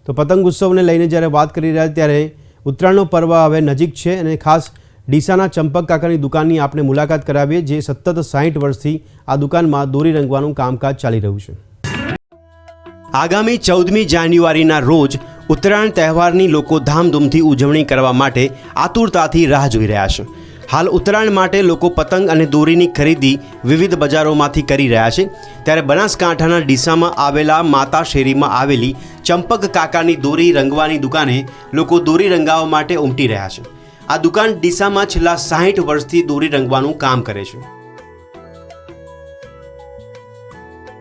તો પતંગ ઉત્સવને લઈને જ્યારે વાત કરી રહ્યા ત્યારે ઉત્તરાયણનો પર્વ હવે નજીક છે અને ખાસ ડીસાના ચંપક કાકાની દુકાનની આપણે મુલાકાત કરાવીએ જે સતત 60 વર્ષથી આ દુકાનમાં દોરી રંગવાનું કામકાજ ચાલી રહ્યું છે। આગામી 14મી જાન્યુઆરીના રોજ ઉત્તરાયણ તહેવારની લોકો ધામધૂમથી ઉજવણી કરવા માટે આતુરતાથી રાહ જોઈ રહ્યા છે। હાલ ઉત્તરાયણ માટે લોકો પતંગ અને દોરીની ખરીદી વિવિધ બજારોમાંથી કરી રહ્યા છે ત્યારે બનાસકાંઠાના ડીસામાં આવેલા માતા શેરીમાં આવેલી ચંપક કાકાની દોરી રંગવાની દુકાને લોકો દોરી રંગાવવા માટે ઉમટી રહ્યા છે। આ દુકાન ડીસામાં છેલ્લા 60 વર્ષથી દોરી રંગવાનું કામ કરે છે।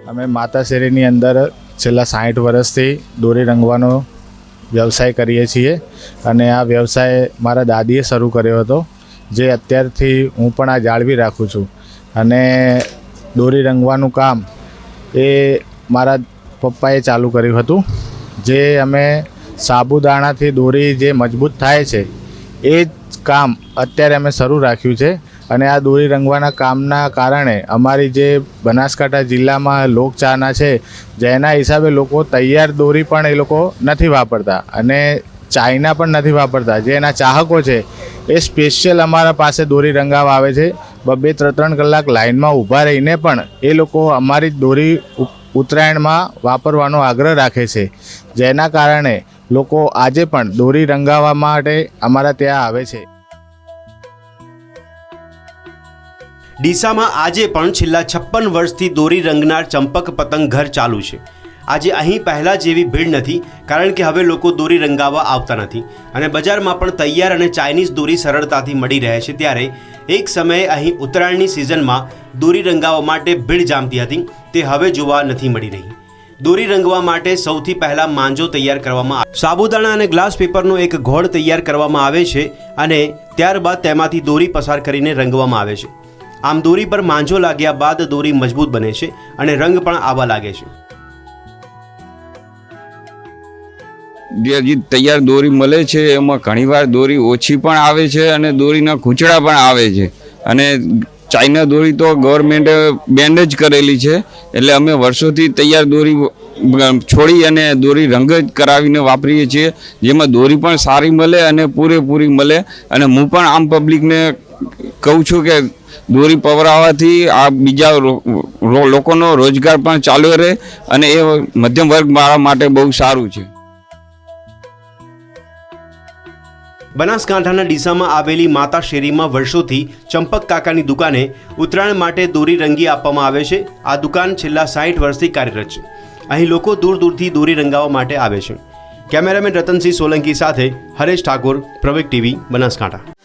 અમે માતા શેરીની અંદર છેલ્લા 60 વર્ષથી દોરી રંગવાનો વ્યવસાય કરીએ છીએ અને આ વ્યવસાય મારા દાદીએ શરૂ કર્યો હતો જે અત્યારથી હું પણ આ જાળવી રાખું છું અને દોરી રંગવાનું કામ એ મારા પપ્પાએ ચાલુ કર્યું હતું જે અમે સાબુદાણાથી દોરી જે મજબૂત થાય છે એ જ કામ અત્યારે અમે શરૂ રાખ્યું છે અને આ દોરી રંગવાના કામના કારણે અમારી જે બનાસકાંઠા જિલ્લામાં લોકચાહના છે જેના હિસાબે લોકો તૈયાર દોરી પણ એ લોકો નથી વાપરતા અને ચાઇના પણ નથી વાપરતા। જે એના ચાહકો છે એ સ્પેશિયલ અમારા પાસે દોરી રંગાવા આવે છે। 2-3 કલાક લાઇનમાં ઊભા રહીને પણ એ લોકો અમારી દોરી ઉત્તરાયણમાં વાપરવાનો આગ્રહ રાખે છે જેના કારણે લોકો આજે પણ દોરી રંગાવવા માટે અમારા ત્યાં આવે છે। ડીસામાં આજે પણ છેલ્લા 56 વર્ષથી દોરી રંગનાર ચંપક પતંગ ઘર ચાલુ છે। આજે અહીં પહેલાં જેવી ભીડ નથી કારણ કે હવે લોકો દોરી રંગાવવા આવતા નથી અને બજારમાં પણ તૈયાર અને ચાઇનીઝ દોરી સરળતાથી મળી રહે છે ત્યારે એક સમયે અહીં ઉત્તરાયણની સિઝનમાં દોરી રંગાવવા માટે ભીડ જામતી હતી તે હવે જોવા નથી મળી રહી। દોરી રંગવા માટે સૌથી પહેલાં માંજો તૈયાર કરવામાં આવે, સાબુદાણા અને ગ્લાસ પેપરનો એક ઘોળ તૈયાર કરવામાં આવે છે અને ત્યારબાદ તેમાંથી દોરી પસાર કરીને રંગવામાં આવે છે। આમ દોરી પર માંજો લાગ્યા બાદ દોરી મજબૂત બને છે અને રંગ પણ આવવા લાગે છે। જે તૈયાર દોરી મળે છે એમાં ઘણીવાર દોરી ઓછી પણ આવે છે અને દોરીના ખૂંચડા પણ આવે છે અને ચાઇના દોરી તો ગવર્મેન્ટે બેન્ડ જ કરેલી છે એટલે અમે વર્ષોથી તૈયાર દોરી છોડી અને દોરી રંગ જ કરાવીને વાપરીએ છીએ જેમાં દોરી પણ સારી મળે અને પૂરેપૂરી મળે અને હું પણ આમ પબ્લિકને કહું છું કે દોરી પવરાવવાથી આ બીજા લોકોનો રોજગાર પણ ચાલુ રહે અને એ મધ્યમ વર્ગ મારા માટે બહુ સારું છે। બનાસકાંઠાના ડીસામાં આવેલી માતા શેરીમાં વર્ષોથી ચંપક કાકાની દુકાને ઉત્તરાયણ માટે દોરી રંગી આપવામાં આવે છે। આ દુકાન છેલ્લા 60 વર્ષથી કાર્યરત છે। અહીં લોકો દૂર દૂરથી દોરી રંગાવવા માટે આવે છે। કેમેરામેન રતનસિંહ સોલંકી સાથે હરેશ ઠાકોર, પ્રવેગ ટીવી, બનાસકાંઠા।